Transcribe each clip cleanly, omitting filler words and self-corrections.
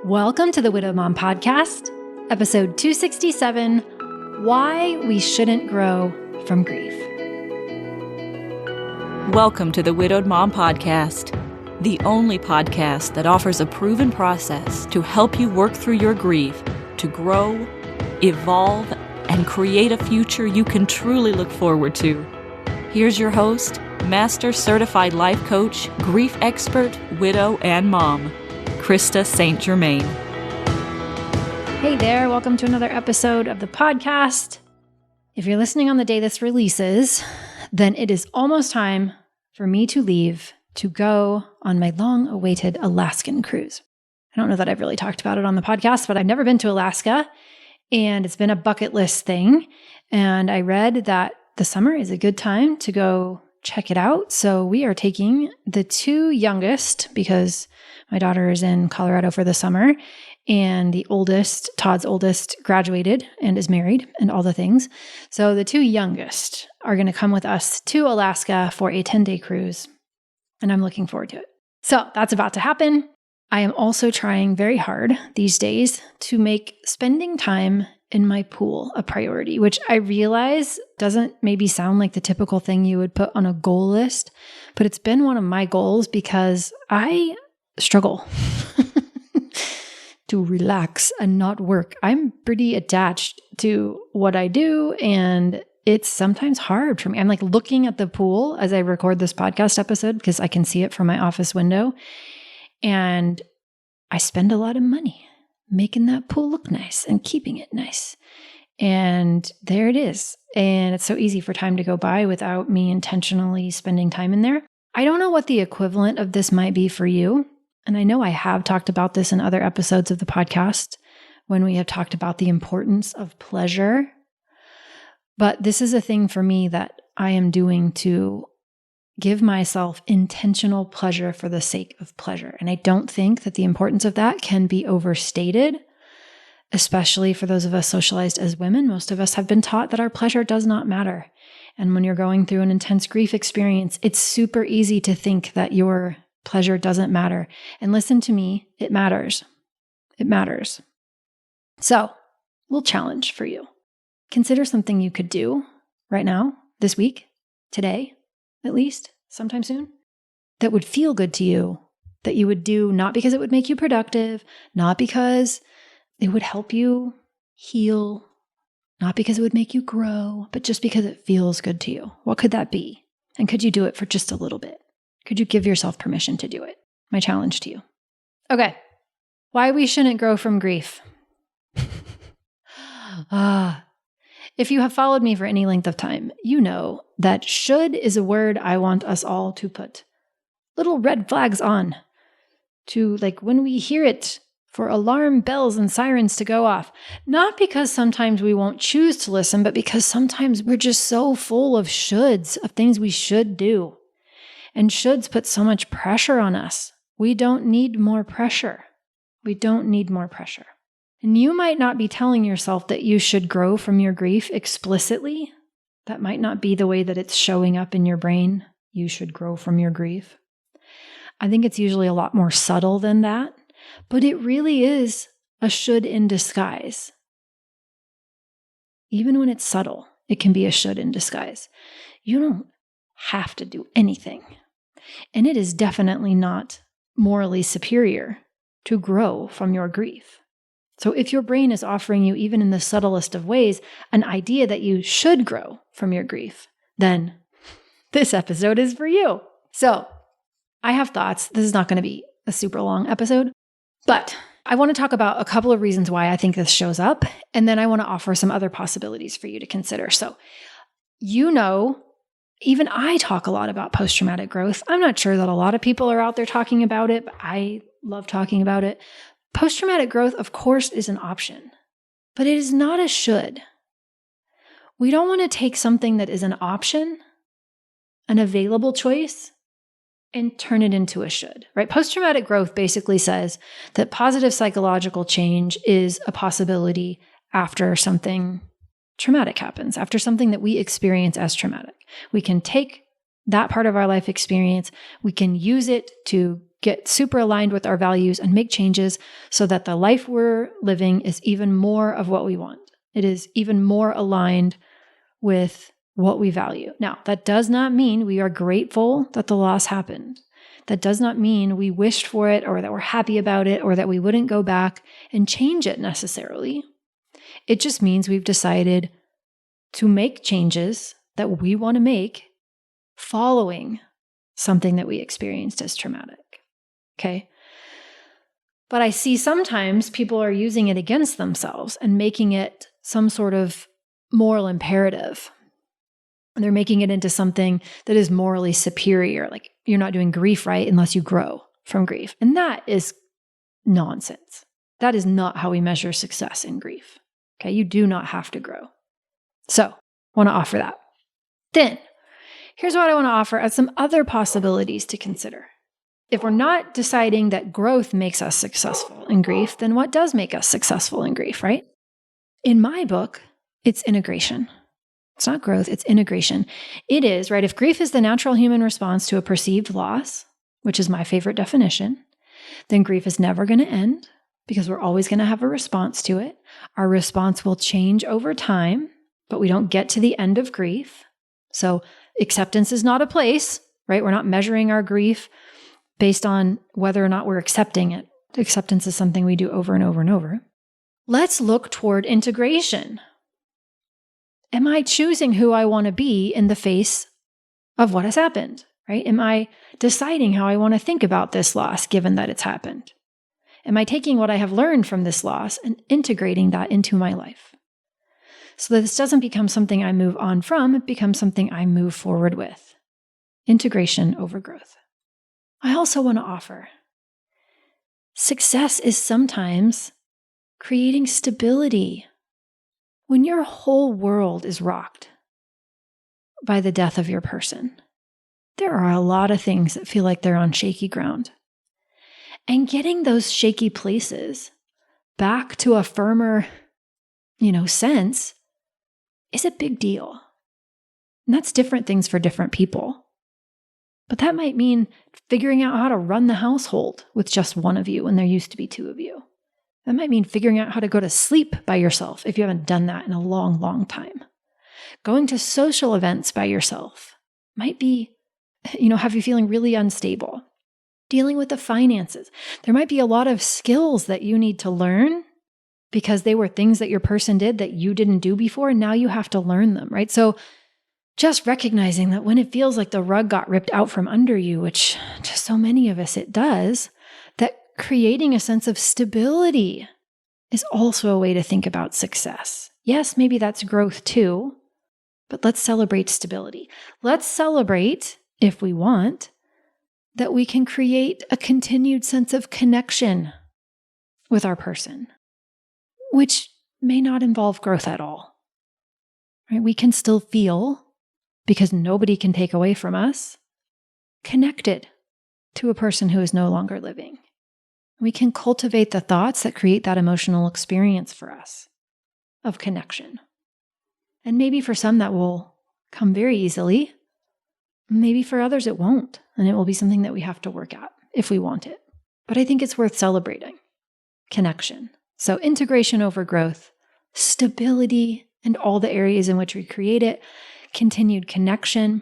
Welcome to the Widow Mom Podcast, episode 267, Why We Shouldn't Grow from Grief. Welcome to the Widowed Mom Podcast, the only podcast that offers a proven process to help you work through your grief, to grow, evolve, and create a future you can truly look forward to. Here's your host, Master Certified Life Coach, Grief Expert, Widow, and Mom, Krista St-Germain. Hey there, welcome to another episode of the podcast. If you're listening on the day this releases, then it is almost time for me to leave to go on my long-awaited Alaskan cruise. I don't know that I've really talked about it on the podcast, but I've never been to Alaska, and it's been a bucket list thing. And I read that the summer is a good time to go check it out. So we are taking the two youngest, because my daughter is in Colorado for the summer, and the oldest, Todd's oldest, graduated and is married and all the things. So the two youngest are going to come with us to Alaska for a 10-day cruise, and I'm looking forward to it. So that's about to happen. I am also trying very hard these days to make spending time in my pool a priority, which I realize doesn't maybe sound like the typical thing you would put on a goal list, but it's been one of my goals because I struggle to relax and not work. I'm pretty attached to what I do, and it's sometimes hard for me. I'm like looking at the pool as I record this podcast episode because I can see it from my office window, and I spend a lot of money making that pool look nice and keeping it nice. And there it is. And it's so easy for time to go by without me intentionally spending time in there. I don't know what the equivalent of this might be for you. And I know I have talked about this in other episodes of the podcast when we have talked about the importance of pleasure. But this is a thing for me that I am doing to give myself intentional pleasure for the sake of pleasure. And I don't think that the importance of that can be overstated, especially for those of us socialized as women. Most of us have been taught that our pleasure does not matter. And when you're going through an intense grief experience, it's super easy to think that your pleasure doesn't matter. And listen to me, it matters. It matters. So, little challenge for you. Consider something you could do right now, this week, today, at least, sometime soon, that would feel good to you, that you would do not because it would make you productive, not because it would help you heal, not because it would make you grow, but just because it feels good to you. What could that be? And could you do it for just a little bit? Could you give yourself permission to do it? My challenge to you. Okay. Why we shouldn't grow from grief. If you have followed me for any length of time, you know that should is a word I want us all to put little red flags on. To like when we hear it, for alarm bells and sirens to go off. Not because sometimes we won't choose to listen, but because sometimes we're just so full of shoulds, of things we should do. And shoulds put so much pressure on us. We don't need more pressure. We don't need more pressure. And you might not be telling yourself that you should grow from your grief explicitly. That might not be the way that it's showing up in your brain. You should grow from your grief. I think it's usually a lot more subtle than that, but it really is a should in disguise. Even when it's subtle, it can be a should in disguise. You don't have to do anything. And it is definitely not morally superior to grow from your grief. So if your brain is offering you, even in the subtlest of ways, an idea that you should grow from your grief, then this episode is for you. So I have thoughts. This is not going to be a super long episode, but I want to talk about a couple of reasons why I think this shows up. And then I want to offer some other possibilities for you to consider. So, you know, even I talk a lot about post-traumatic growth. I'm not sure that a lot of people are out there talking about it, but I love talking about it. Post-traumatic growth, of course, is an option, but it is not a should. We don't want to take something that is an option, an available choice, and turn it into a should, right? Post-traumatic growth basically says that positive psychological change is a possibility after something traumatic happens, after something that we experience as traumatic. We can take that part of our life experience, we can use it to get super aligned with our values and make changes so that the life we're living is even more of what we want. It is even more aligned with what we value. Now, that does not mean we are grateful that the loss happened. That does not mean we wished for it or that we're happy about it or that we wouldn't go back and change it necessarily. It just means we've decided to make changes that we want to make following something that we experienced as traumatic. Okay? But I see sometimes people are using it against themselves and making it some sort of moral imperative. And they're making it into something that is morally superior. Like you're not doing grief right unless you grow from grief. And that is nonsense. That is not how we measure success in grief. Okay? You do not have to grow. So I want to offer that. Then here's what I want to offer as some other possibilities to consider. If we're not deciding that growth makes us successful in grief, then what does make us successful in grief, right? In my book, it's integration. It's not growth, it's integration. It is, right? If grief is the natural human response to a perceived loss, which is my favorite definition, then grief is never going to end because we're always going to have a response to it. Our response will change over time, but we don't get to the end of grief. So acceptance is not a place, right? We're not measuring our grief based on whether or not we're accepting it. Acceptance is something we do over and over and over. Let's look toward integration. Am I choosing who I want to be in the face of what has happened, right? Am I deciding how I want to think about this loss given that it's happened? Am I taking what I have learned from this loss and integrating that into my life? So that this doesn't become something I move on from, it becomes something I move forward with. Integration over growth. I also want to offer success is sometimes creating stability. When your whole world is rocked by the death of your person, there are a lot of things that feel like they're on shaky ground. And getting those shaky places back to a firmer, sense is a big deal. And that's different things for different people. But that might mean figuring out how to run the household with just one of you when there used to be two of you. That might mean figuring out how to go to sleep by yourself if you haven't done that in a long, long time. Going to social events by yourself might be, have you feeling really unstable. Dealing with the finances. There might be a lot of skills that you need to learn because they were things that your person did that you didn't do before, and now you have to learn them, right? So just recognizing that when it feels like the rug got ripped out from under you, which to so many of us it does, that creating a sense of stability is also a way to think about success. Yes, maybe that's growth too, but let's celebrate stability. Let's celebrate, if we want, that we can create a continued sense of connection with our person, which may not involve growth at all. Right? We can still feel, because nobody can take away from us, connected to a person who is no longer living. We can cultivate the thoughts that create that emotional experience for us of connection. And maybe for some that will come very easily. Maybe for others it won't, and it will be something that we have to work at if we want it. But I think it's worth celebrating. Connection. So integration over growth, stability, and all the areas in which we create it, continued connection.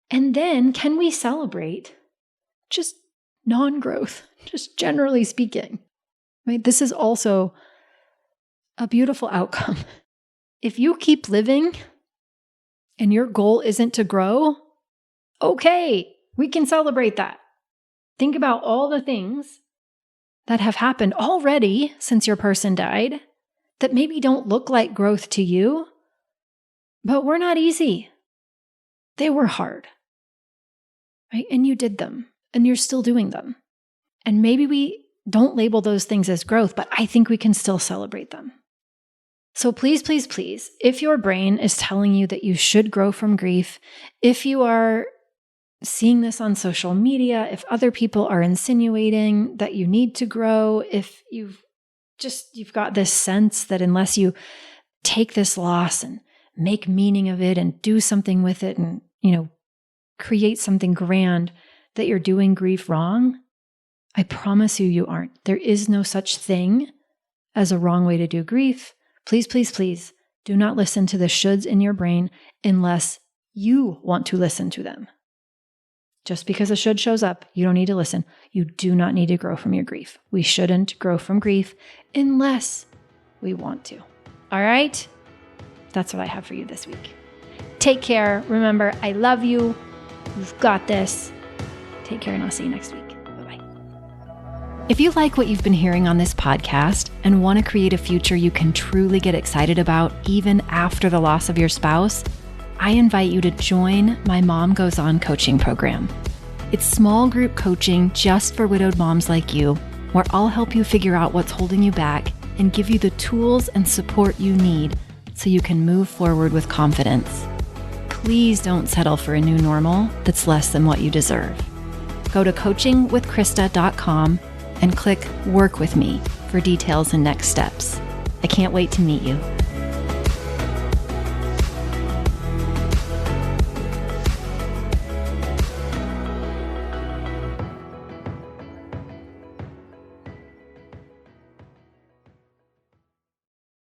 And then can we celebrate just non-growth, just generally speaking? Right? This is also a beautiful outcome. If you keep living and your goal isn't to grow, okay, we can celebrate that. Think about all the things that have happened already since your person died that maybe don't look like growth to you, but were not easy. They were hard, right? And you did them, and you're still doing them. And maybe we don't label those things as growth, but I think we can still celebrate them. So please, please, please, if your brain is telling you that you should grow from grief, if you are seeing this on social media, if other people are insinuating that you need to grow, if you've got this sense that unless you take this loss and make meaning of it and do something with it and, create something grand, that you're doing grief wrong, I promise you aren't. There is no such thing as a wrong way to do grief. Please, please, please do not listen to the shoulds in your brain unless you want to listen to them. Just because a should shows up, you don't need to listen. You do not need to grow from your grief. We shouldn't grow from grief unless we want to. All right? That's what I have for you this week. Take care. Remember, I love you. You've got this. Take care, and I'll see you next week. Bye-bye. If you like what you've been hearing on this podcast and want to create a future you can truly get excited about even after the loss of your spouse, I invite you to join my Mom Goes On coaching program. It's small group coaching just for widowed moms like you, where I'll help you figure out what's holding you back and give you the tools and support you need so you can move forward with confidence. Please don't settle for a new normal that's less than what you deserve. Go to coachingwithkrista.com and click Work With Me for details and next steps. I can't wait to meet you.